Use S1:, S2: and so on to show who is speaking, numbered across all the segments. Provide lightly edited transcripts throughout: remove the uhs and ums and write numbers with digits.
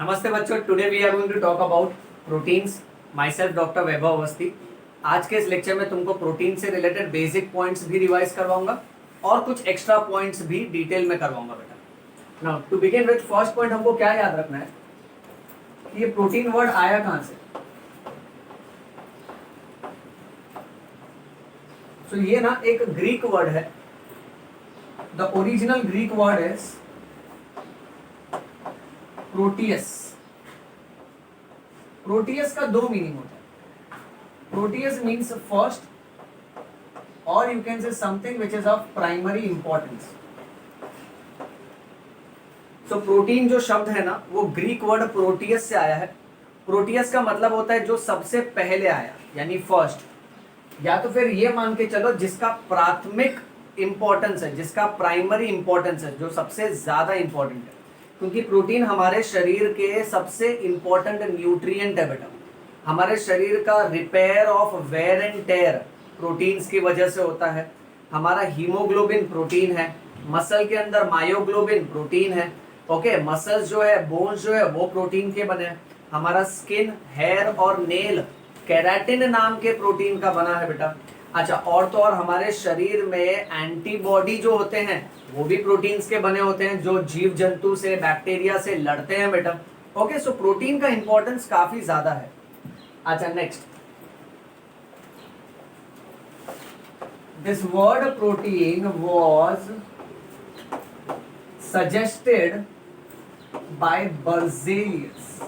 S1: नमस्ते बच्चों, today we are going to talk about proteins. Myself doctor Vaibhav Awasthi. आज के इस लेक्चर में तुमको प्रोटीन से रिलेटेड बेसिक पॉइंट्स भी रिवाइज करवाऊंगा और कुछ एक्स्ट्रा पॉइंट्स भी डिटेल में करवाऊंगा बेटा। Now to begin with first point, हमको क्या याद रखना है कि ये प्रोटीन वर्ड आया कहां से। तो ये ना एक ग्रीक वर्ड है। The original Greek word is Proteus. Proteus का दो मीनिंग होता है। प्रोटियस मीन्स फर्स्ट और you can say something which is of primary importance. So protein जो शब्द है ना वो ग्रीक वर्ड प्रोटियस से आया है। प्रोटियस का मतलब होता है जो सबसे पहले आया, यानी फर्स्ट, या तो फिर ये मान के चलो जिसका प्राथमिक इंपॉर्टेंस है, जिसका प्राइमरी इंपॉर्टेंस है, जो सबसे ज्यादा इंपॉर्टेंट है। क्योंकि प्रोटीन हमारे शरीर के सबसे इंपॉर्टेंट न्यूट्रिएंट है बेटा। हमारे शरीर का repair of wear and tear proteins की वजह से होता है। हमारा हीमोग्लोबिन प्रोटीन है, मसल के अंदर मायोग्लोबिन प्रोटीन है। ओके, मसल्स जो है, बोन्स जो है वो प्रोटीन के बने हैं। हमारा स्किन, हेयर और नेल केराटिन नाम के प्रोटीन का बना है बेटा। अच्छा, और तो और हमारे शरीर में एंटीबॉडी जो होते हैं वो भी प्रोटीन्स के बने होते हैं, जो जीव जंतु से, बैक्टीरिया से लड़ते हैं बेटा। ओके, सो प्रोटीन का इंपॉर्टेंस काफी ज्यादा है। अच्छा, next, this word protein was suggested by Berzelius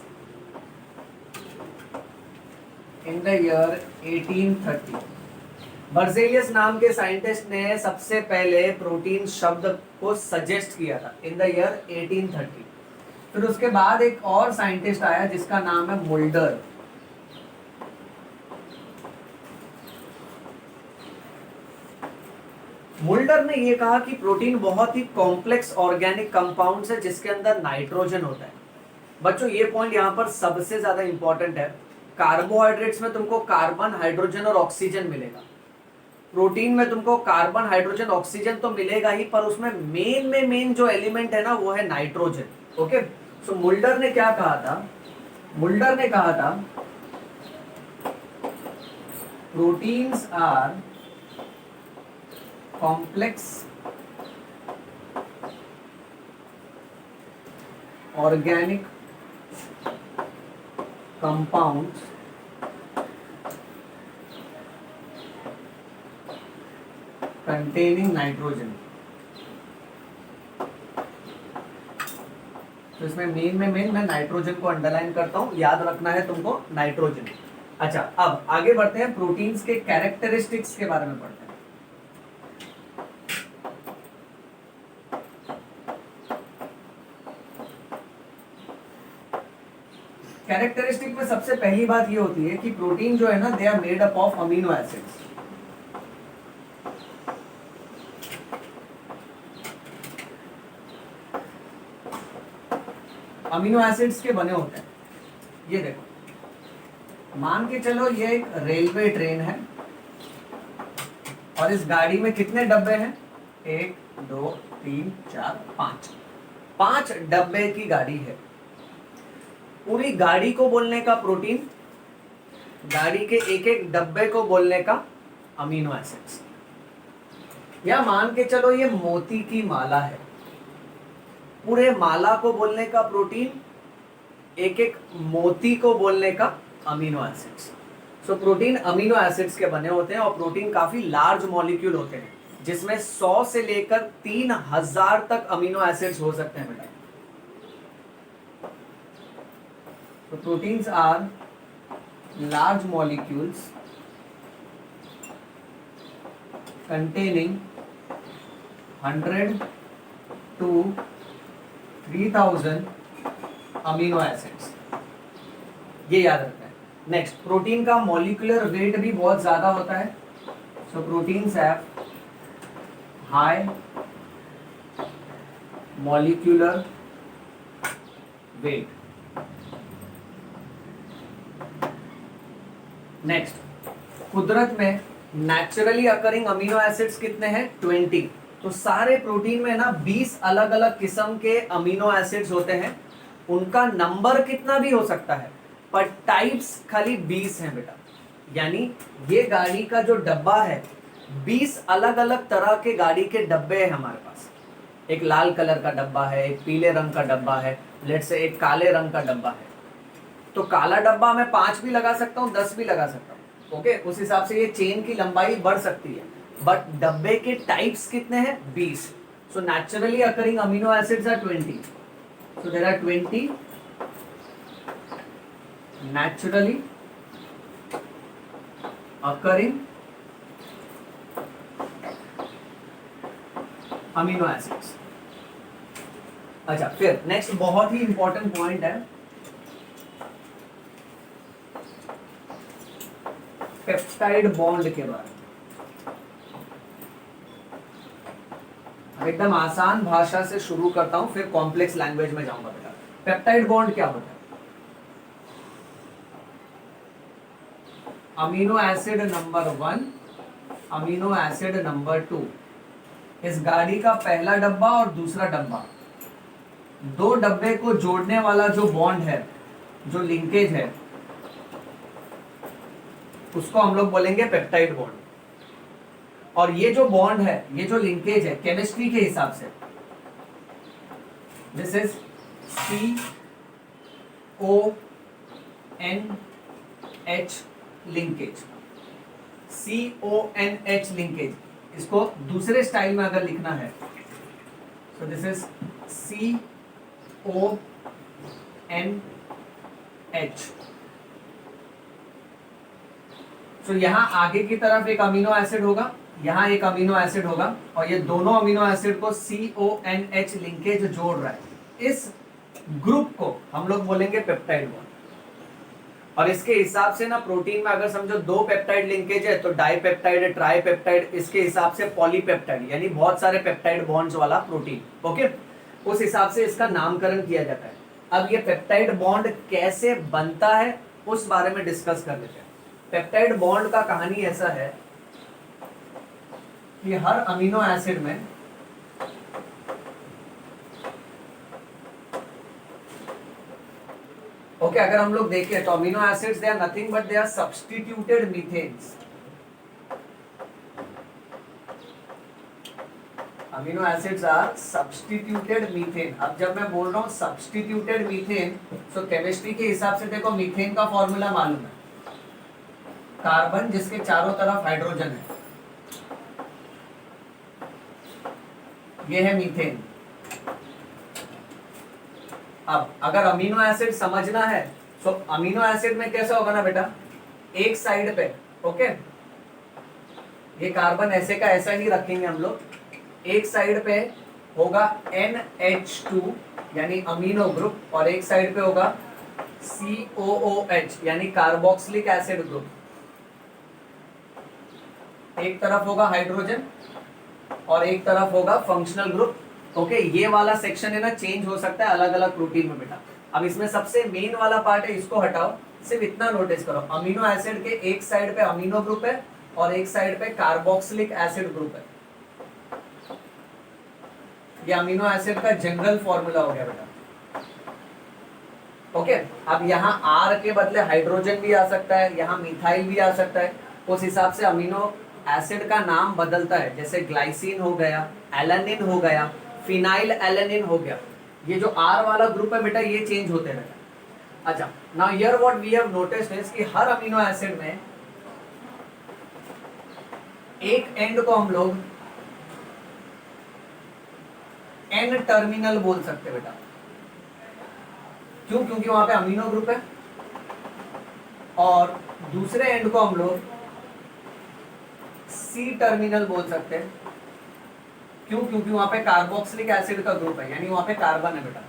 S1: in the year 1830। Berzelius नाम के साइंटिस्ट ने सबसे पहले प्रोटीन शब्द को सजेस्ट किया था इन द ईयर 1830। फिर उसके बाद एक और साइंटिस्ट आया जिसका नाम है मुल्डर। मुल्डर ने यह कहा कि प्रोटीन बहुत ही कॉम्प्लेक्स ऑर्गेनिक कंपाउंड्स है जिसके अंदर नाइट्रोजन होता है। बच्चों, ये पॉइंट यहां पर सबसे ज्यादा इंपॉर्टेंट है। कार्बोहाइड्रेट्स में तुमको कार्बन, हाइड्रोजन और ऑक्सीजन मिलेगा। प्रोटीन में तुमको कार्बन, हाइड्रोजन, ऑक्सीजन तो मिलेगा ही, पर उसमें मेन जो एलिमेंट है ना वो है नाइट्रोजन। ओके, सो मुल्डर ने क्या कहा था? मुल्डर ने कहा था proteins are complex organic compounds containing nitrogen. तो इसमें मेन मैं नाइट्रोजन को अंडरलाइन करता हूं, याद रखना है तुमको नाइट्रोजन। अच्छा, अब आगे बढ़ते हैं, प्रोटीन्स के कैरेक्टरिस्टिक्स के बारे में पढ़ते हैं। कैरेक्टरिस्टिक में सबसे पहली बात ये होती है कि प्रोटीन जो है ना, they are made up of amino acids. Amino acids के बने होते हैं। ये देखो, मान के चलो ये एक रेलवे ट्रेन है और इस गाड़ी में कितने डब्बे हैं? 1 2 3 4 5। 5 डब्बे की गाड़ी है। पूरी गाड़ी को बोलने का प्रोटीन, गाड़ी के एक एक डब्बे को बोलने का अमीनो एसिड्स। या मान के चलो ये मोती की माला है, पूरे माला को बोलने का प्रोटीन, एक एक मोती को बोलने का amino acids. So protein amino acids के बने होते हैं और प्रोटीन काफी लार्ज मॉलिक्यूल होते हैं जिसमें 100 से लेकर 3000 तक अमीनो एसिड्स हो सकते हैं बेटा। तो proteins are large molecules containing 100 to 3000 amino acids. ये याद रखना है। नेक्स्ट, प्रोटीन का मॉलिक्यूलर वेट भी बहुत ज्यादा होता है। So proteins have high molecular weight. Next, कुदरत में नेचुरली अकरिंग अमीनो एसिड्स कितने हैं? 20। तो सारे प्रोटीन में ना 20 अलग अलग किस्म के अमीनो एसिड्स होते हैं उनका नंबर कितना भी हो सकता है, पर टाइप्स खाली 20 हैं बेटा। यानी ये गाड़ी का जो डब्बा है, 20 अलग अलग तरह के गाड़ी के डब्बे हैं हमारे पास। एक लाल कलर का डब्बा है, एक पीले रंग का डब्बा है, लेट्स से एक काले रंग का डब्बा है। तो काला डब्बा मैं 5 भी लगा सकता हूँ, 10 भी लगा सकता हूँ। ओके, उस हिसाब से ये चेन की लंबाई बढ़ सकती है, बट डब्बे के टाइप्स कितने हैं? 20। So naturally occurring amino acids are 20। So there are 20 naturally occurring amino acids. अच्छा, फिर नेक्स्ट बहुत ही इंपॉर्टेंट पॉइंट है पेप्टाइड बॉन्ड के बारे में। अब एकदम आसान भाषा से शुरू करता हूं, फिर कॉम्प्लेक्स लैंग्वेज में जाऊंगा बेटा। पेप्टाइड बॉन्ड क्या होता है? Amino acid number 1, amino acid number 2, इस गाड़ी का पहला डब्बा और दूसरा डब्बा, दो डब्बे को जोड़ने वाला जो बॉन्ड है, जो लिंकेज है, उसको हम लोग बोलेंगे पेप्टाइड बॉन्ड। और ये जो बॉन्ड है, ये जो लिंकेज है, केमिस्ट्री के हिसाब से this is CONH linkage. CONH linkage, इसको दूसरे स्टाइल में अगर लिखना है तो दिस इज CONH। तो यहां आगे की तरफ एक अमीनो एसिड होगा, यहां एक अमीनो एसिड होगा, और ये दोनों अमीनो एसिड को CONH लिंकेज जोड़ रहा है। इस ग्रुप को हम लोग बोलेंगे पेप्टाइड बॉन्ड। और इसके हिसाब से ना प्रोटीन में अगर समझो दो पेप्टाइड लिंकेज है तो डाइपेप्टाइड, ट्राइपेप्टाइड, इसके हिसाब से पॉलीपेप्टाइड, यानी बहुत सारे पेप्टाइड बॉन्ड्स वाला प्रोटीन। ओके, उस हिसाब से इसका नामकरण किया जाता है। अब ये पेप्टाइड बॉन्ड कैसे बनता है उस बारे में डिस्कस कर लेते हैं। पेप्टाइड बॉन्ड का कहानी ऐसा है कि हर अमीनो एसिड में ओके अगर हम लोग देखें तो amino acids they are nothing but they are substituted methanes. Amino acids are substituted methane. अब जब मैं बोल रहा हूं सब्स्टिट्यूटेड मीथेन, तो केमिस्ट्री के हिसाब से देखो मीथेन का फॉर्मूला मालूम है, कार्बन जिसके चारों तरफ हाइड्रोजन है, ये है मीथेन। अब अगर अमीनो एसिड समझना है तो अमीनो एसिड में कैसा होगा ना बेटा, एक साइड पे ओके ये कार्बन ऐसे का ऐसा ही रखेंगे हम लोग, एक साइड पे होगा NH2 यानी अमीनो ग्रुप, और एक साइड पे होगा COOH यानी कार्बोक्सिलिक एसिड ग्रुप। एक तरफ होगा हाइड्रोजन और एक तरफ होगा फंक्शनल ग्रुप। ओके, ये वाला सेक्शन है ना चेंज हो सकता है अलग अलग प्रोटीन में बेटा। अब इसमें सबसे मेन वाला पार्ट है, इसको हटाओ, सिर्फ इतना नोटिस करो, अमीनो एसिड के एक साइड पे अमीनो ग्रुप है और एक साइड पे कार्बोक्सिलिक एसिड ग्रुप है। ये अमीनो एसिड का जनरल फॉर्मूला हो गया बेटा। ओके, अब यहाँ R के बदले हाइड्रोजन भी आ सकता है, यहाँ मिथाइल भी आ सकता है, उस हिसाब से अमीनो एसिड का नाम बदलता है। जैसे ग्लाइसिन हो गया, एलानिन हो गया, फिनाइल एलानिन हो गया। ये जो R वाला ग्रुप है बेटा ये चेंज होते रहता है। अच्छा, now here what we have noticed is कि हर अमीनो एसिड में एक एंड को हम लोग N टर्मिनल बोल सकते बेटा। क्यों? क्योंकि वहां पे अमीनो ग्रुप है, और दूसरे एंड को हम लोग C टर्मिनल बोल सकते हैं। क्यों? क्योंकि वहां पे कार्बोक्सिलिक एसिड का ग्रुप है, यानी वहां पे कार्बन है बेटा।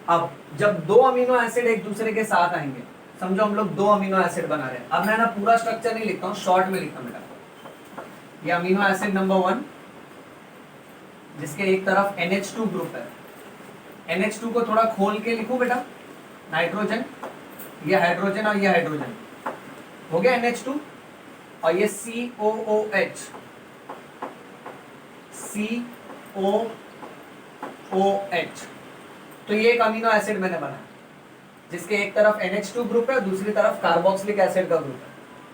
S1: अब जब दो अमीनो एसिड एक दूसरे के साथ आएंगे, समझो हम लोग दो अमीनो एसिड बना रहे हैं। अब मैं ना पूरा स्ट्रक्चर नहीं लिखता हूँ, शॉर्ट में लिखता हूँ बेटा। ये अमीनो एसिड नंबर 1 जिसके एक तरफ NH2 ग्रुप है, NH2 को थोड़ा खोल के लिखूं बेटा, नाइट्रोजन, ये हाइड्रोजन और ये हाइड्रोजन हो गया NH2, और ये COOH, COOH। तो ये एक अमीनो एसिड मैंने बनाया जिसके एक तरफ NH2 ग्रुप है और दूसरी तरफ कार्बोक्सिलिक एसिड का ग्रुप है।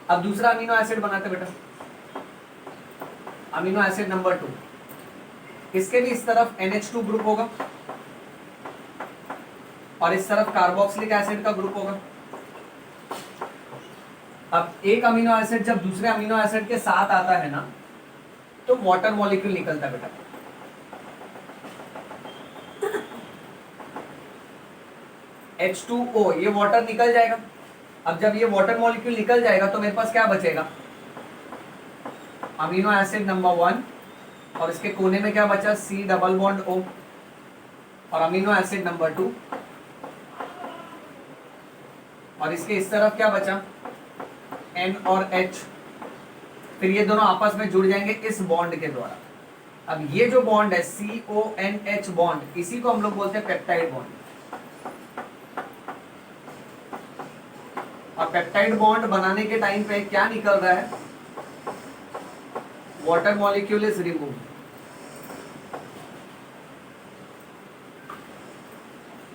S1: अब दूसरा अमीनो एसिड बनाते बेटा, अमीनो एसिड नंबर 2, इसके भी इस तरफ NH2 ग्रुप होगा और इस तरफ कार्बोक्सिलिक एसिड का ग्रुप होगा। अब एक अमीनो एसिड जब दूसरे अमीनो एसिड के साथ आता है ना तो वाटर मॉलिक्यूल निकलता है बेटा। H2O ये वाटर निकल जाएगा। अब जब ये वाटर मॉलिक्यूल निकल जाएगा तो मेरे पास क्या बचेगा, अमीनो एसिड नंबर 1 और इसके कोने में क्या बचा, C डबल बॉन्ड O और अमीनो एसिड नंबर 2 और इसके इस तरफ क्या बचा, N और H। फिर ये दोनों आपस में जुड़ जाएंगे इस बॉन्ड के द्वारा। अब ये जो बॉन्ड है CONH बॉन्ड, इसी को हम लोग बोलते हैं पेप्टाइड बॉन्ड। और पेप्टाइड बॉन्ड बनाने के टाइम पे क्या निकल रहा है, वाटर मॉलिक्यूल इज रिमूव।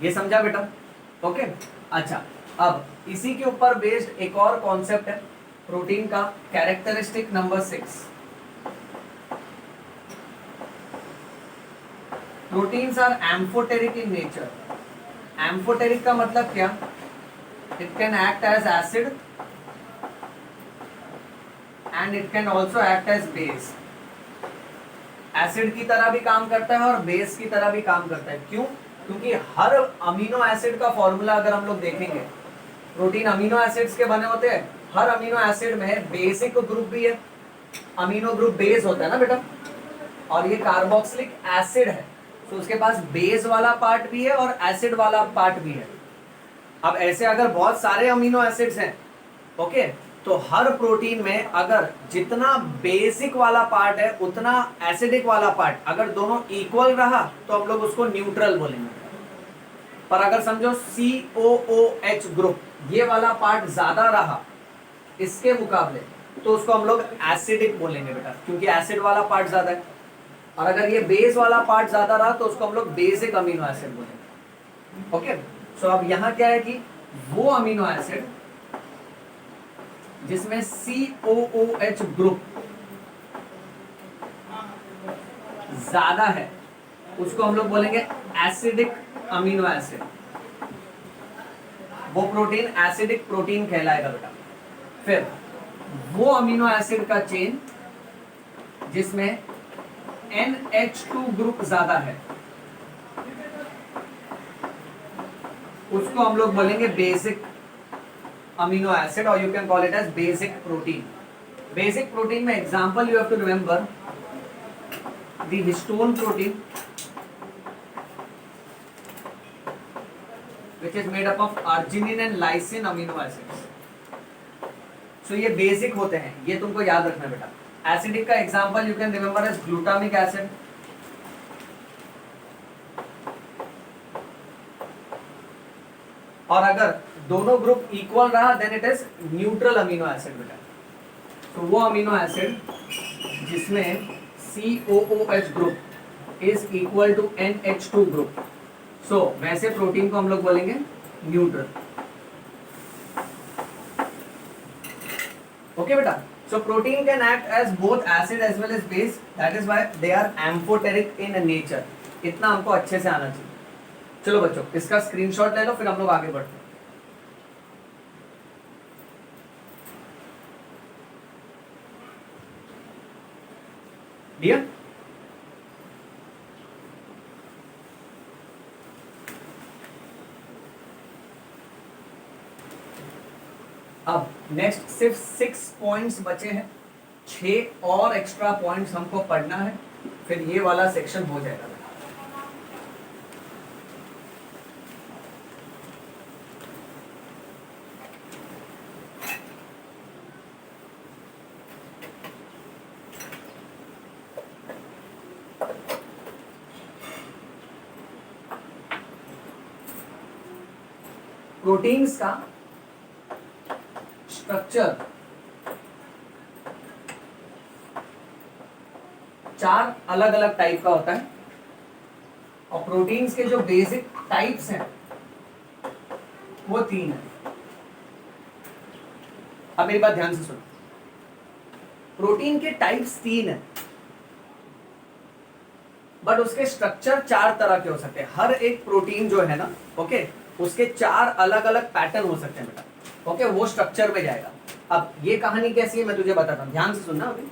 S1: ये समझा बेटा? ओके। अच्छा, अब इसी के ऊपर बेस्ड एक और कॉन्सेप्ट है प्रोटीन का, characteristic number 6। Proteins are amphoteric in nature. Amphoteric का मतलब क्या, it can act as acid and it can also act as base। Acid की तरह भी काम करता है और बेस की तरह भी काम करता है। क्यों? क्योंकि हर अमीनो एसिड का फॉर्मूला अगर हम लोग देखेंगे, प्रोटीन अमीनो एसिड्स के बने होते हैं, हर अमीनो एसिड में बेसिक ग्रुप भी है, अमीनो ग्रुप बेस होता है ना बेटा, और ये कार्बोक्सिलिक एसिड है तो उसके पास बेस वाला पार्ट भी है और एसिड वाला पार्ट भी है। अब ऐसे अगर बहुत सारे अमीनो एसिड्स हैं, ओके, तो हर प्रोटीन में अगर जितना बेसिक वाला पार्ट है उतना एसिडिक वाला पार्ट अगर दोनों इक्वल रहा तो हम लोग उसको न्यूट्रल बोलेंगे। पर अगर समझो COOH ग्रुप ये वाला पार्ट ज्यादा रहा इसके मुकाबले तो उसको हम लोग एसिडिक बोलेंगे बेटा, क्योंकि एसिड वाला पार्ट ज्यादा है। और अगर ये बेस वाला पार्ट ज्यादा रहा तो उसको हम लोग बेसिक अमीनो एसिड बोलेंगे। ओके, सो अब यहाँ क्या है कि वो अमीनो एसिड जिसमें COOH ग्रुप ज्यादा है उसको हम लोग बोलेंगे एसिडिक अमीनो एसिड। वो प्रोटीन एसिडिक प्रोटीन कहलाएगा बेटा। फिर वो अमीनो एसिड का चेन जिसमें NH2 ग्रुप ज्यादा है उसको हम लोग बोलेंगे बेसिक अमीनो एसिड, और you can call it as basic protein. Basic protein में example you have to remember the histone protein which is made up of arginine and lysine amino acids। so ये basic होते हैं, ये तुमको याद रखना बेटा। एसिडिक का example you can remember as glutamic acid, और अगर दोनों ग्रुप इक्वल रहा then it is neutral amino acid बेटा। तो वो अमीनो एसिड जिसमें COOH group is equal to NH2 group, so वैसे प्रोटीन को हम लोग बोलेंगे न्यूट्रल। ओके बेटा, so protein can act as both acid as well as base, that is why they are amphoteric in nature. इतना हमको अच्छे से आना चाहिए। चलो बच्चों, इसका स्क्रीनशॉट ले लो, फिर हम लोग आगे बढ़ते हैं। डियर, अब नेक्स्ट सिर्फ 6 पॉइंट्स बचे हैं, 6 और एक्स्ट्रा पॉइंट्स हमको पढ़ना है, फिर ये वाला सेक्शन हो जाएगा। प्रोटीन्स का स्ट्रक्चर 4 अलग अलग टाइप का होता है, और प्रोटीन्स के जो बेसिक टाइप्स हैं वो 3 है। अब मेरी बात ध्यान से सुनो, प्रोटीन के टाइप्स 3 है, बट उसके स्ट्रक्चर 4 तरह के हो सकते हैं। हर एक प्रोटीन जो है ना, ओके, उसके 4 अलग अलग पैटर्न हो सकते हैं बेटा, ओके, वो स्ट्रक्चर में जाएगा। अब ये कहानी कैसी है मैं तुझे बताता हूं, ध्यान से सुनना। अभी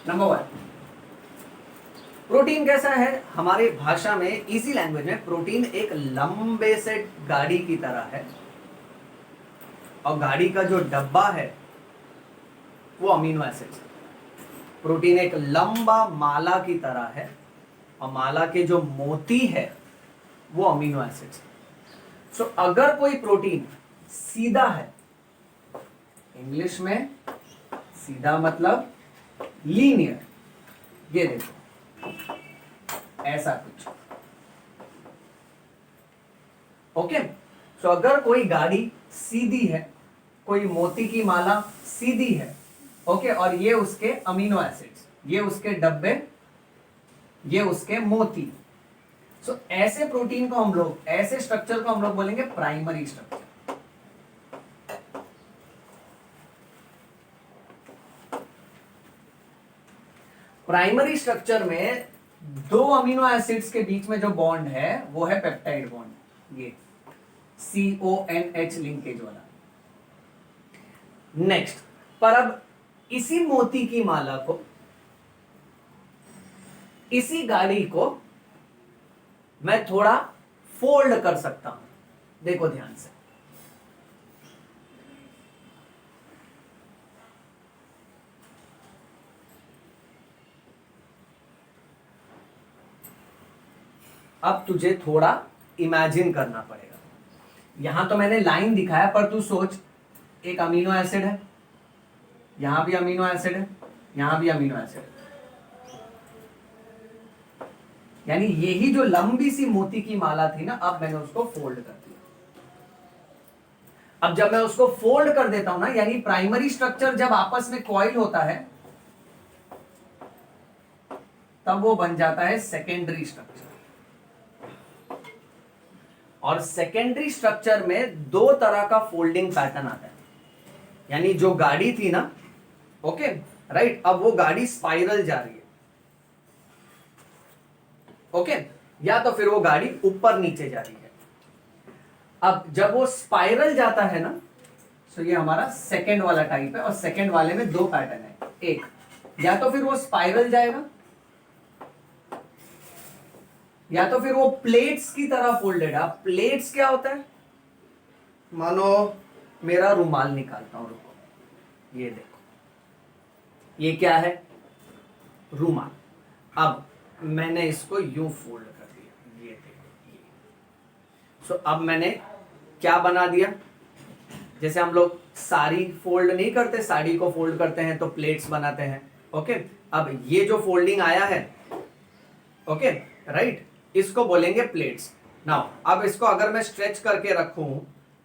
S1: नंबर 1, प्रोटीन कैसा है हमारी भाषा में, इजी लैंग्वेज में, प्रोटीन एक लंबे से गाड़ी की तरह है, और गाड़ी का जो डब्बा है वो अमीनो एसिड्स है। प्रोटीन एक लंबा माला की तरह है, और माला के जो मोती है वो अमीनो एसिड्स है। सो अगर कोई प्रोटीन सीधा है, इंग्लिश में सीधा मतलब लीनियर, ये देखो ऐसा कुछ, ओके। सो अगर कोई गाड़ी सीधी है, कोई मोती की माला सीधी है, ओके, और ये उसके अमीनो एसिड्स, ये उसके डब्बे, ये उसके मोती। सो ऐसे प्रोटीन को हम लोग, ऐसे स्ट्रक्चर को हम लोग बोलेंगे प्राइमरी स्ट्रक्चर। प्राइमरी स्ट्रक्चर में 2 अमीनो एसिड्स के बीच में जो बॉन्ड है वो है पेप्टाइड बॉन्ड, ये CONH लिंकेज वाला। नेक्स्ट, पर अब इसी मोती की माला को, इसी गाड़ी को मैं थोड़ा फोल्ड कर सकता हूं। देखो ध्यान से, अब तुझे थोड़ा इमेजिन करना पड़ेगा। यहां तो मैंने लाइन दिखाया, पर तू सोच, एक अमीनो एसिड है, यहां भी अमीनो एसिड है, यहां भी अमीनो एसिड है, यानी यही जो लंबी सी मोती की माला थी ना, अब मैंने उसको फोल्ड कर दिया। अब जब मैं उसको फोल्ड कर देता हूं ना, यानी प्राइमरी स्ट्रक्चर जब आपस में कॉइल होता है तब वो बन जाता है सेकेंडरी स्ट्रक्चर। और सेकेंडरी स्ट्रक्चर में 2 तरह का फोल्डिंग पैटर्न आता है, यानी जो गाड़ी थी ना, ओके, राइट, अब वो गाड़ी स्पाइरल जा रही है, ओके, या तो फिर वो गाड़ी ऊपर नीचे जा रही है। अब जब वो स्पाइरल जाता है ना, तो ये हमारा सेकेंड वाला टाइप है, और सेकेंड वाले में 2 पैटर्न है। एक, या तो फिर वो स्पाइरल जाएगा, या तो फिर वो प्लेट्स की तरह फोल्डेड है। अब प्लेट्स क्या होता है, मानो मेरा रुमाल निकालता हूं, रुको, ये देखो, ये क्या है, रुमाल। अब मैंने इसको यूं फोल्ड कर दिया, ये देखो, ये। सो अब मैंने क्या बना दिया, जैसे हम लोग साड़ी फोल्ड नहीं करते, साड़ी को फोल्ड करते हैं तो प्लेट्स बनाते हैं, ओके। अब ये जो फोल्डिंग आया है, ओके, राइट, इसको बोलेंगे प्लेट्स। नाउ अब इसको अगर मैं स्ट्रेच करके रखूं,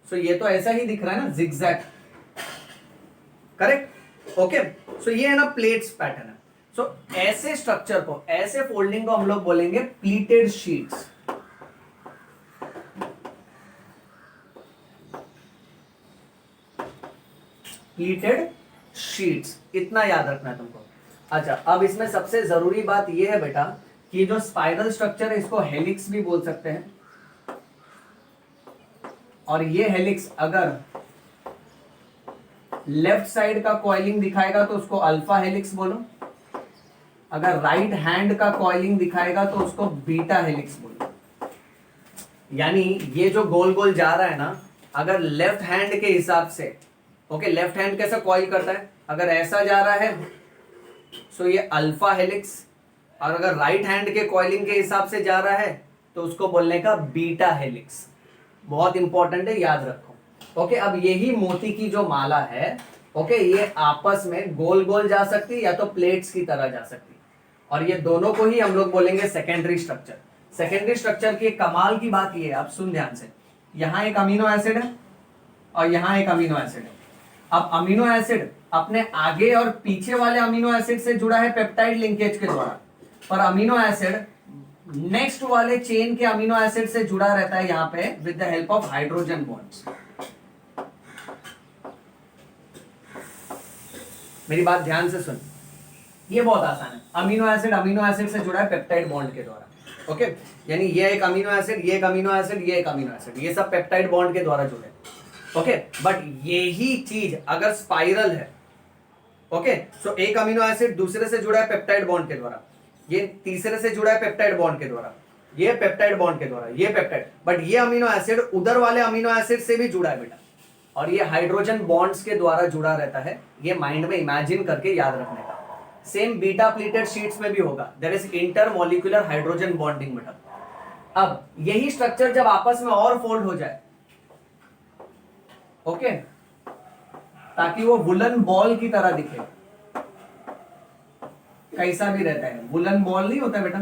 S1: सो ये तो ऐसा ही दिख रहा है ना, जिगजैग, करेक्ट, ओके। सो ये है ना प्लेट्स पैटर्न है। सो ऐसे स्ट्रक्चर को, ऐसे फोल्डिंग को हम लोग बोलेंगे प्लीटेड शीट्स। प्लीटेड शीट्स, इतना याद रखना है तुमको। अच्छा, अब इसमें सबसे जरूरी बात यह है बेटा कि जो स्पाइरल स्ट्रक्चर है इसको हेलिक्स भी बोल सकते हैं, और ये हेलिक्स अगर लेफ्ट साइड का कॉइलिंग दिखाएगा तो उसको अल्फा हेलिक्स बोलो, अगर राइट हैंड का कॉइलिंग दिखाएगा तो उसको बीटा हेलिक्स बोलो। यानी ये जो गोल गोल जा रहा है ना, अगर लेफ्ट हैंड के हिसाब से, ओके, लेफ्ट हैंड कैसा कॉइल करता है, अगर ऐसा जा रहा है सो ये अल्फा हेलिक्स, और अगर राइट हैंड के कॉइलिंग के हिसाब से जा रहा है तो उसको बोलने का बीटा हेलिक्स। बहुत इंपॉर्टेंट है, याद रखो, ओके। अब यही मोती की जो माला है, ओके, ये आपस में गोल गोल जा सकती है या तो प्लेट्स की तरह जा सकती है, और ये दोनों को ही हम लोग बोलेंगे सेकेंडरी स्ट्रक्चर। सेकेंडरी स्ट्रक्चर की कमाल की बात ये है, आप सुन ध्यान से, यहां एक अमीनो एसिड है और यहां एक अमीनो एसिड है। अब अमीनो एसिड अपने आगे और पीछे वाले अमीनो एसिड से जुड़ा है पेप्टाइड लिंकेज के द्वारा, पर अमीनो एसिड नेक्स्ट वाले चेन के अमीनो एसिड से जुड़ा रहता है यहां पे with the help of hydrogen bonds. मेरी बात ध्यान से सुन, ये बहुत आसान है। अमीनो एसिड से जुड़ा है पेप्टाइड बॉन्ड के द्वारा। ओके, यानी ये एक अमीनो एसिड, ये एक अमीनो एसिड, ये एक अमीनो एसिड, ये सब पेप्टाइड बॉन्ड के द्वारा जुड़े। ओके, बट यही चीज अगर स्पाइरल है, ओके, सो एक अमीनो एसिड दूसरे से जुड़ा है पेप्टाइड बॉन्ड के द्वारा, ये तीसरे से जुड़ा है पेप्टाइड बॉन्ड के द्वारा, ये पेप्टाइड बॉन्ड के द्वारा, ये पेप्टाइड, बट ये अमीनो एसिड उधर वाले अमीनो एसिड से भी जुड़ा है बेटा, और ये हाइड्रोजन बॉन्ड्स के द्वारा जुड़ा रहता है। ये माइंड में इमेजिन करके याद रखने का। सेम बीटा प्लेटेड शीट्स में भी होगा, there is intermolecular hydrogen bonding बेटा। अब यही स्ट्रक्चर जब आपस में और फोल्ड हो जाए, ओके, ताकि वो वुलन बॉल की तरह दिखे, कैसा भी रहता है, वुलन बॉल नहीं होता बेटा,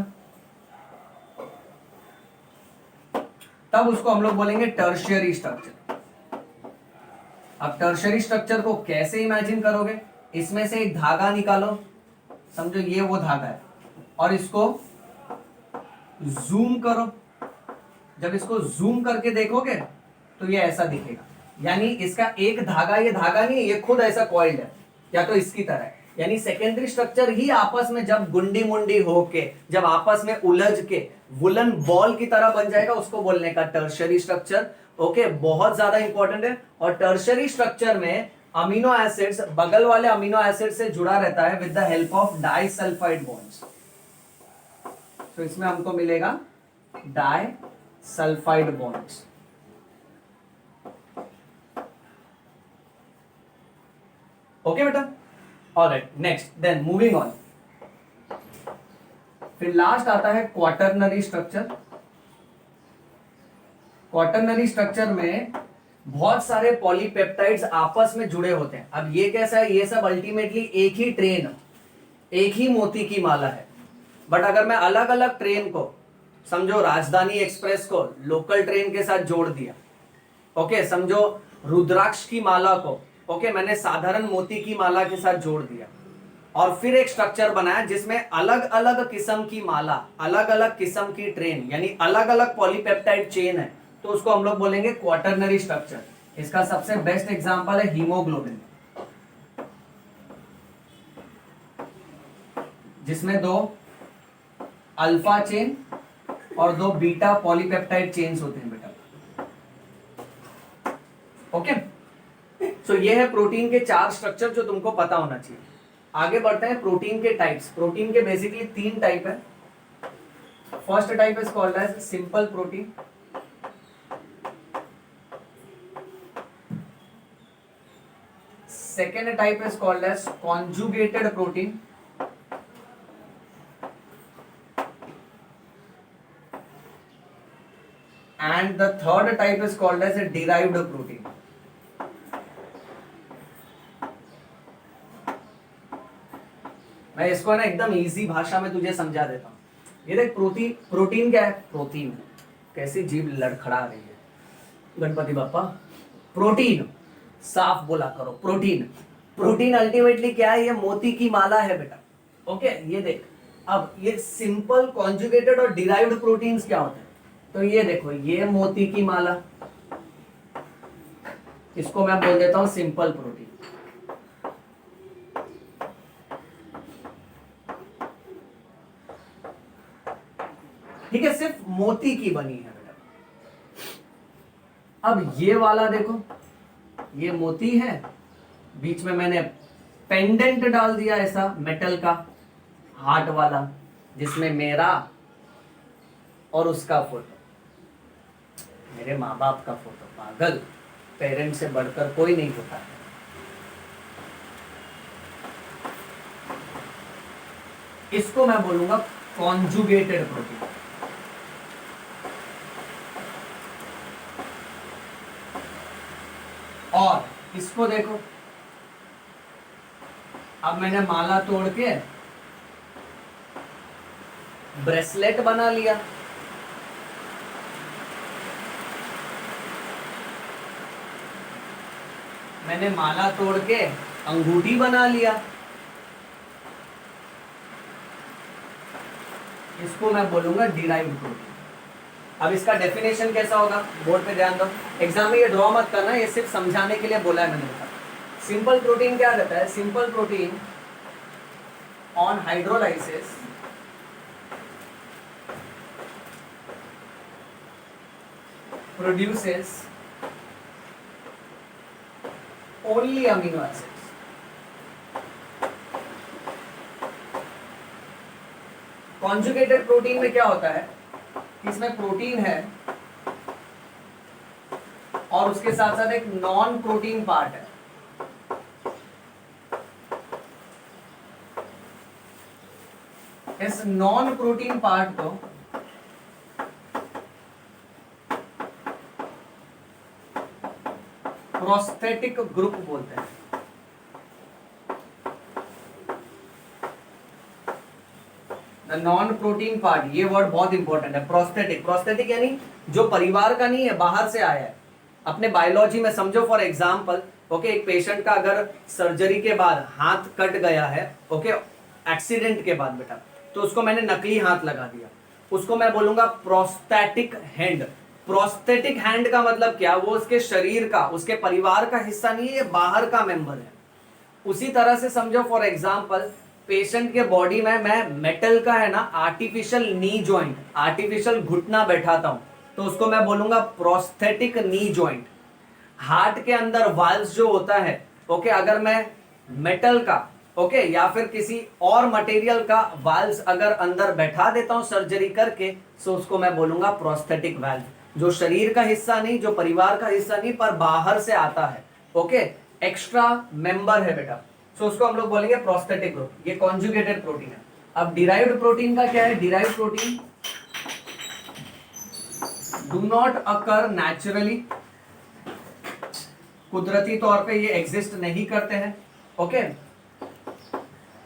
S1: तब उसको हम लोग बोलेंगे टर्शियरी स्ट्रक्चर। अब टर्शियरी स्ट्रक्चर को कैसे इमेजिन करोगे, इसमें से एक धागा निकालो, समझो ये वो धागा है, और इसको जूम करो। जब इसको जूम करके देखोगे तो ये ऐसा दिखेगा, यानी इसका एक धागा, ये धागा नहीं, ये खुद ऐसा कॉइल्ड है, या तो इसकी तरह है। यानी सेकेंडरी स्ट्रक्चर ही आपस में जब गुंडी मुंडी होके, जब आपस में उलझ के वुलन बॉल की तरह बन जाएगा, उसको बोलने का टर्शियरी स्ट्रक्चर। ओके, बहुत ज्यादा इंपॉर्टेंट है। और टर्शियरी स्ट्रक्चर में अमीनो एसिड्स बगल वाले अमीनो एसिड से जुड़ा रहता है with the help of disulphide bonds. तो इसमें हमको मिलेगा डाइसल्फाइड बॉन्ड्स। ओके बेटा, alright, next then moving on. फिर लास्ट आता है क्वाटरनरी स्ट्रक्चर। क्वाटरनरी स्ट्रक्चर में बहुत सारे पॉलीपेप्टाइड्स आपस में जुड़े होते हैं। अब ये कैसा है, ये सब अल्टीमेटली एक ही ट्रेन, एक ही मोती की माला है। बट अगर मैं अलग अलग ट्रेन को, समझो राजधानी एक्सप्रेस को लोकल ट्रेन के साथ जोड़ दिया, ओके, समझो रुद्राक्ष की माला को, ओके, मैंने साधारण मोती की माला के साथ जोड़ दिया, और फिर एक स्ट्रक्चर बनाया जिसमें अलग अलग किस्म की माला, अलग अलग किस्म की ट्रेन, यानी अलग अलग पॉलीपेप्टाइड चेन है, तो उसको हम लोग बोलेंगे क्वाटरनरी स्ट्रक्चर। इसका सबसे बेस्ट एग्जांपल है हीमोग्लोबिन, जिसमें 2 अल्फा चेन और 2 बीटा पॉलीपेप्टाइड चेन्स होते हैं बेटा। ओके, सो ये है प्रोटीन के 4 स्ट्रक्चर जो तुमको पता होना चाहिए। आगे बढ़ते हैं प्रोटीन के टाइप्स। प्रोटीन के बेसिकली 3 टाइप है। First type is called as simple protein, second type is called as conjugated protein, and the third type is called as a derived protein. मैं इसको ना एकदम इजी भाषा में तुझे समझा देता हूं। ये देख, प्रोटीन क्या है, प्रोटीन, कैसी जीभ लड़खड़ा रही है, गणपति बापा, प्रोटीन साफ बोला करो। प्रोटीन अल्टीमेटली क्या है, ये मोती की माला है बेटा। ओके, ये देख, अब ये सिंपल, कॉन्जुगेटेड और डिराइव्ड प्रोटीन्स क्या होते हैं, तो ये देखो, ये मोती की माला, इसको मैं बोल देता हूं सिंपल प्रोटीन। ठीक है, सिर्फ मोती की बनी है बेटा। अब ये वाला देखो, ये मोती है, बीच में मैंने पेंडेंट डाल दिया ऐसा मेटल का, हार्ट वाला, जिसमें मेरा और उसका फोटो, मेरे माँ बाप का फोटो। पागल, पेरेंट से बढ़कर कोई नहीं होता है। इसको मैं बोलूंगा कॉन्जुगेटेड प्रोटीन। और इसको देखो, अब मैंने माला तोड़ के ब्रेसलेट बना लिया। मैंने माला तोड़ के अंगूठी बना लिया। इसको मैं बोलूंगा डिराइव्ड प्रोटीन। अब इसका डेफिनेशन कैसा होगा, बोर्ड पे ध्यान दो, एग्जाम में ये ड्रॉ मत करना, ये सिर्फ समझाने के लिए बोला है मैंने। सिंपल प्रोटीन क्या रहता है, simple protein on hydrolysis produces only amino acids। Conjugated protein में क्या होता है, इसमें प्रोटीन है और उसके साथ साथ एक नॉन प्रोटीन पार्ट है। इस नॉन प्रोटीन पार्ट को प्रोस्थेटिक ग्रुप बोलते हैं। नॉन प्रोटीन पार्ट, ये वर्ड बहुत इंपॉर्टेंट है, प्रोस्थेटिक। प्रोस्थेटिक यानी जो परिवार का नहीं है, बाहर से आया है। अपने बायोलॉजी में समझो, फॉर एग्जांपल, ओके, एक पेशेंट का अगर सर्जरी के बाद हाथ कट गया है, ओके, एक्सीडेंट के बाद बेटा, तो उसको मैंने नकली हाथ लगा दिया, उसको मैं बोलूंगा प्रोस्थेटिक हैंड। प्रोस्थेटिक हैंड का मतलब क्या, वो उसके शरीर का, उसके परिवार का हिस्सा नहीं है, ये बाहर का मेंबर है। उसी तरह से समझो, फॉर एग्जांपल, पेशेंट के बॉडी में मैं मेटल का है ना आर्टिफिशियल नी जॉइंट, आर्टिफिशियल घुटना बैठाता हूं, तो उसको मैं बोलूंगा प्रोस्थेटिक नी जॉइंट। हार्ट के अंदर वाल्व्स जो होता है, ओके, अगर मैं मेटल का, ओके, या फिर किसी और मटेरियल का वाल्व्स अगर अंदर बैठा देता हूं सर्जरी करके, तो उसको मैं बोलूंगा प्रोस्थेटिक वाल्व। जो शरीर का हिस्सा नहीं, जो परिवार का हिस्सा नहीं, पर बाहर से आता है, ओके, एक्स्ट्रा मेंबर है बेटा, तो उसको हम लोग बोलेंगे प्रोस्थेटिक ग्रुप। ये कॉन्जुगेटेड प्रोटीन है। अब डिराइव्ड प्रोटीन का क्या है, derived protein do not occur naturally, कुदरती तौर पे ये एग्जिस्ट नहीं करते हैं, ओके।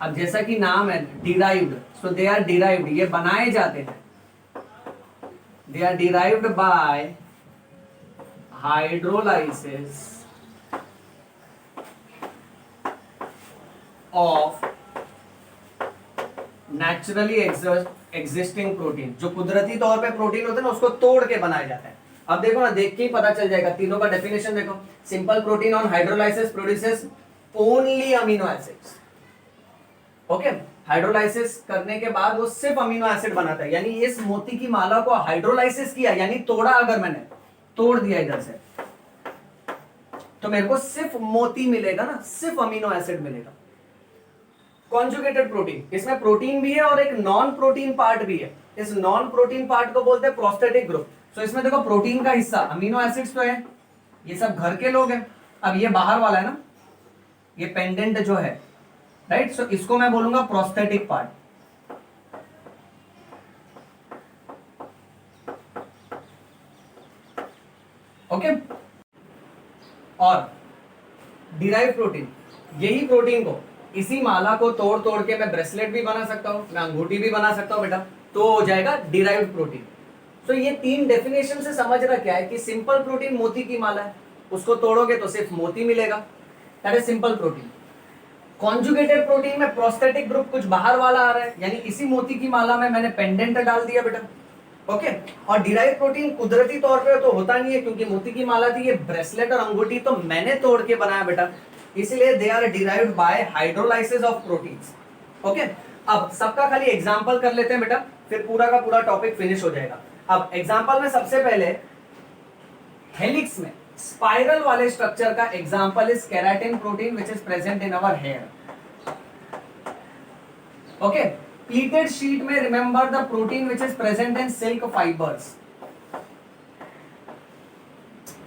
S1: अब जैसा कि नाम है derived, so they are derived, ये बनाए जाते हैं, they are derived by hydrolysis of naturally existing protein। जो कुदरती तौर पे प्रोटीन होते हैं ना, उसको तोड़ के बनाए जाते हैं। अब देखो ना, देख के ही पता चल जाएगा, तीनों का डेफिनेशन देखो। Simple protein on hydrolysis produces only amino acids, okay. Hydrolysis करने के बाद वो सिर्फ अमीनो एसिड बनाता है, यानी इस मोती की माला को हाइड्रोलाइसिस किया, यानी तोड़ा, अगर मैंने तोड़ दिया इधर से, तो मेरे को सिर्फ मोती मिलेगा ना, सिर्फ अमीनो एसिड मिलेगा। कॉन्जुगेटेड प्रोटीन, इसमें प्रोटीन भी है और एक नॉन प्रोटीन पार्ट भी है। इस नॉन प्रोटीन पार्ट को बोलते हैं प्रोस्थेटिक ग्रुप। तो इसमें देखो, प्रोटीन का हिस्सा अमीनो एसिड्स तो है, ये सब घर के लोग हैं। अब ये बाहर वाला है ना, ये पेंडेंट जो है, राइट, सो इसको मैं बोलूंगा प्रोस्थेटिक पार्ट, ओके। और डिराइव प्रोटीन, यही प्रोटीन को, इसी माला को तोड़ तोड़ के मैं ब्रेसलेट भी बना सकता हूं, मैं अंगूठी भी बना सकता हूं बेटा, तो हो जाएगा डिराइव्ड प्रोटीन। तो ये तीन डेफिनेशन से समझ रहा क्या है कि सिंपल प्रोटीन मोती की माला है, उसको तोड़ोगे तो सिर्फ मोती मिलेगा, that is simple protein. Conjugated protein में प्रोस्थेटिक ग्रुप कुछ बाहर वाला आ रहा है, यानी इसी मोती की माला में मैंने पेंडेंट डाल दिया बेटा, ओके। और डिराइव प्रोटीन कुदरती तौर पे तो होता नहीं है, क्योंकि मोती की माला थी, ये ब्रेसलेट और अंगूठी तो मैंने तोड़ के बनाया बेटा, इसलिए they are derived by hydrolysis of proteins, okay. अब सबका खाली एग्जांपल कर लेते हैं बेटा, फिर पूरा का पूरा टॉपिक फिनिश हो जाएगा। अब एग्जांपल में सबसे पहले हेलिक्स में स्पाइरल वाले स्ट्रक्चर का example is keratin protein which is present in our hair, okay. Pleated sheet में remember the protein which is present in silk fibres.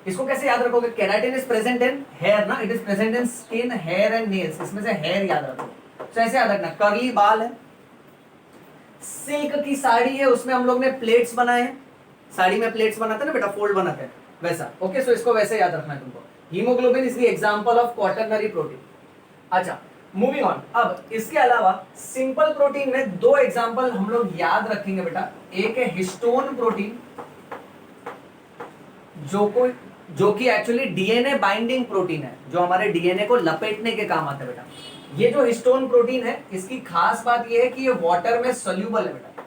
S1: इसको कैसे याद रखोगे, keratin is present in hair ना, it is present in skin, hair and nails, इसमें से hair याद रखो। तो ऐसे याद रखना, कर्ली बाल है, सिल्क की साड़ी है, उसमें हम लोग ने प्लेट्स बनाए हैं, साड़ी में प्लेट्स बनाते हैं ना बेटा, फोल्ड बनाते हैं वैसा, ओके। सो इसको वैसे याद रखना है तुमको। Haemoglobin is the example of quaternary protein. अच्छा, मूविंग ऑन। अब इसके अलावा सिंपल प्रोटीन में दो एग्जांपल हम लोग याद रखेंगे बेटा, एक है हिस्टोन प्रोटीन, जो कि एक्चुअली डीएनए बाइंडिंग प्रोटीन है, जो हमारे डीएनए को लपेटने के काम आता है बेटा। ये जो हिस्टोन प्रोटीन है, इसकी खास बात ये है कि ये वाटर में सोल्यूबल है बेटा,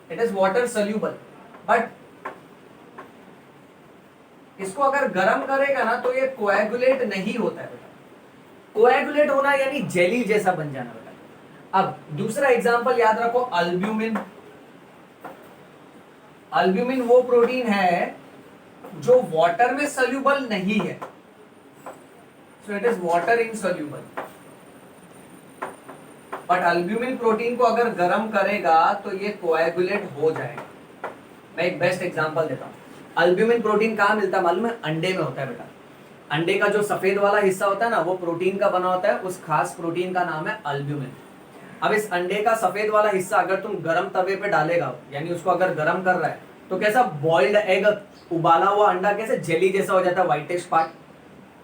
S1: it is water soluble, but इसको अगर गर्म करेगा ना तो ये कोएगुलेट नहीं होता है बेटा। कोएगुलेट होना यानी जेली जैसा बन जाना बेटा। अब दूसरा एग्जांपल याद रखो, अल्ब्यूमिन। अल्ब्यूमिन वो प्रोटीन है जो वाटर में सोल्यूबल नहीं है, so it is water insoluble. But albumin protein को अगर गर्म करेगा तो ये कोएगुलेट हो जाएगा। मैं एक बेस्ट एग्जांपल देता हूं। अल्ब्यूमिन प्रोटीन कहां मिलता है मालूम है? अंडे में होता है बेटा। अंडे का जो सफेद वाला हिस्सा होता है ना, वो प्रोटीन का बना होता है, उस खास प्रोटीन का नाम है अल्ब्यूमिन। अब इस अंडे का सफेद वाला हिस्सा अगर तुम गर्म तवे पे डालेगा, यानी उसको अगर गर्म कर रहा है, तो कैसा बॉइल्ड एग, उबाला हुआ अंडा कैसे जेली जैसा हो जाता है, व्हाइटिश पार्ट।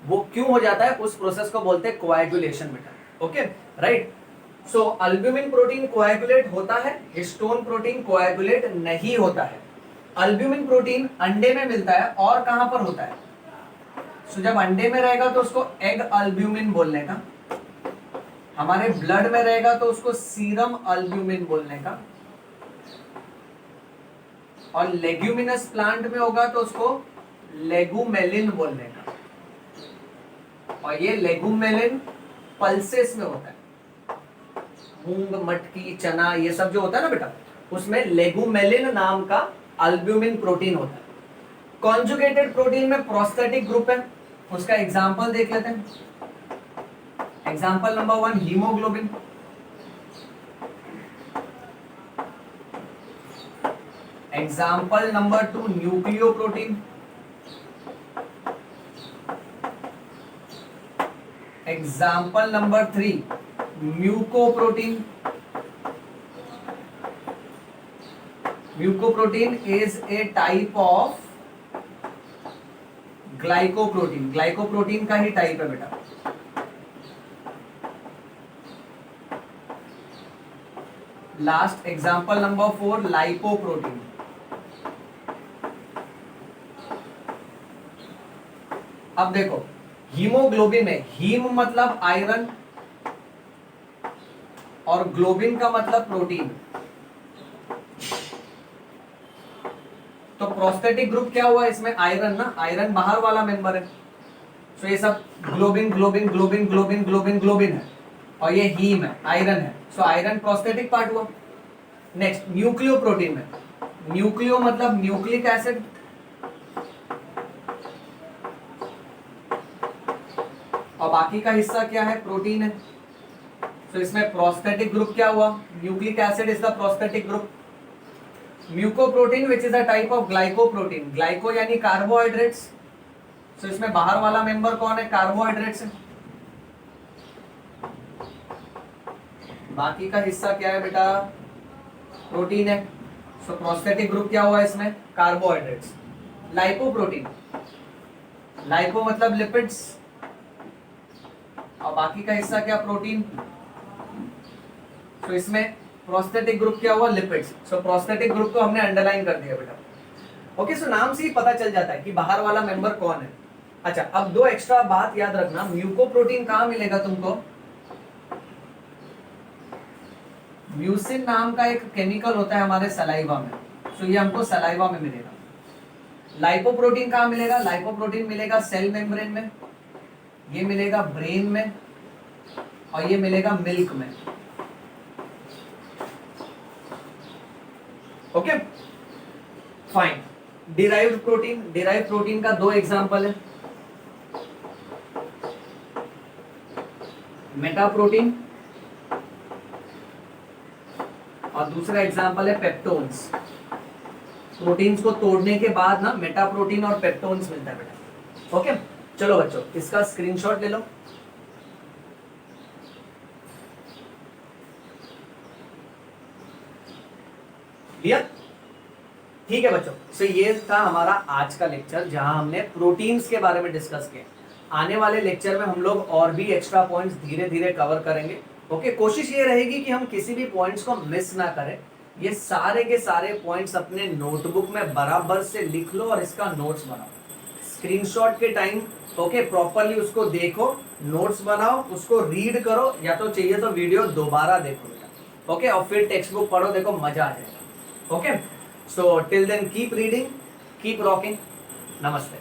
S1: वो क्यों हो जाता है? उस प्रोसेस को बोलते हैं कोएगुलेशन बेटा। Okay, right. So albumin protein coagulate होता है, हिस्टोन प्रोटीन कोएगुलेट नहीं होता है। अल्ब्यूमिन प्रोटीन अंडे में मिलता है, और कहां पर होता है? सो जब अंडे में रहेगा तो उसको एग अल्ब्यूमिन बोलने का, हमारे ब्लड में रहेगा तो उसको सीरम अल्ब्यूमिन बोलने का, और लेग्यूमिनस प्लांट में होगा तो उसको लेगुमेलिन बोलने का। और ये लेगुमेलिन पल्सेस में होता है, मूंग, मटकी, चना, ये सब जो होता है ना बेटा, उसमें लेगुमेलिन नाम का अल्ब्यूमिन प्रोटीन होता है। कॉन्जुगेटेड प्रोटीन में प्रोस्थेटिक ग्रुप है, उसका एग्जांपल देख लेते हैं। Example number 1 haemoglobin, example number 2 nucleoprotein, example number 3 mucoprotein. Mucoprotein is a type of glycoprotein, glycoprotein का ही टाइप है बेटा। Last example number 4 lipoprotein. अब देखो, हीमोग्लोबिन में हीम मतलब आयरन और ग्लोबिन का मतलब प्रोटीन। तो प्रोस्थेटिक ग्रुप क्या हुआ इसमें? आयरन ना, आयरन बाहर वाला मेंबर है। तो ये सब globin globin globin globin globin globin है, और ये हीम है, आयरन है। सो आयरन प्रोस्थेटिक पार्ट हुआ। नेक्स्ट न्यूक्लियो प्रोटीन में, न्यूक्लियो मतलब न्यूक्लिक एसिड, और बाकी का हिस्सा क्या है? प्रोटीन है। तो इसमें प्रोस्थेटिक ग्रुप क्या हुआ? Nucleic acid is the prosthetic group. Mucoprotein which is a type of glycoprotein, glyco यानी कार्बोहाइड्रेट्स। तो इसमें बाहर वाला मेंबर कौन है? कार्बोहाइड्रेट्स है। बाकी का हिस्सा क्या है बेटा? प्रोटीन है। सो प्रोस्थेटिक ग्रुप क्या हुआ इसमें? कार्बोहाइड्रेट्स। लाइपोप्रोटीन, लाइपो मतलब लिपिड्स, और बाकी का हिस्सा क्या? प्रोटीन। तो इसमें प्रोस्थेटिक ग्रुप क्या हुआ? लिपिड्स। सो प्रोस्थेटिक ग्रुप को हमने अंडरलाइन कर दिया बेटा। ओके, सो नाम से ही पता चल जाता है कि बाहर वाला मेंबर कौन है। अच्छा, अब दो एक्स्ट्रा बात याद रखना। म्यूकोप्रोटीन कहां मिलेगा तुमको? म्यूसिन नाम का एक केमिकल होता है हमारे सलाइवा में, सो ये हमको सलाइवा में मिलेगा। लाइपोप्रोटीन कहां मिलेगा? लाइपोप्रोटीन मिलेगा सेल मेम्ब्रेन में, ये मिलेगा ब्रेन में, और ये मिलेगा मिल्क में। Okay, fine. Derived protein, derived protein का दो एग्जांपल है, मेटा प्रोटीन और दूसरा एग्जांपल है पेप्टोन्स। प्रोटीन्स को तोड़ने के बाद ना मेटा प्रोटीन और पेप्टोन्स मिलता है बेटा। ओके, चलो बच्चों इसका स्क्रीनशॉट ले लो। लिया? ठीक है बच्चों, सो ये था हमारा आज का लेक्चर जहां हमने प्रोटीन्स के बारे में डिस्कस किया। आने वाले लेक्चर में हम लोग और भी एक्स्ट्रा पॉइंट्स धीरे धीरे कवर करेंगे। ओके, कोशिश ये रहेगी कि हम किसी भी पॉइंट्स को मिस ना करें। ये सारे के सारे पॉइंट्स अपने नोटबुक में बराबर से लिख लो और इसका नोट्स बनाओ। स्क्रीनशॉट के टाइम ओके प्रॉपरली उसको देखो, नोट्स बनाओ, उसको रीड करो, या तो चाहिए तो वीडियो दोबारा देखो बेटा। ओके, और फिर टेक्स्ट बुक पढ़ो, देखो मजा आ जाएगा। Okay, so till then keep reading, keep rocking. Namaste.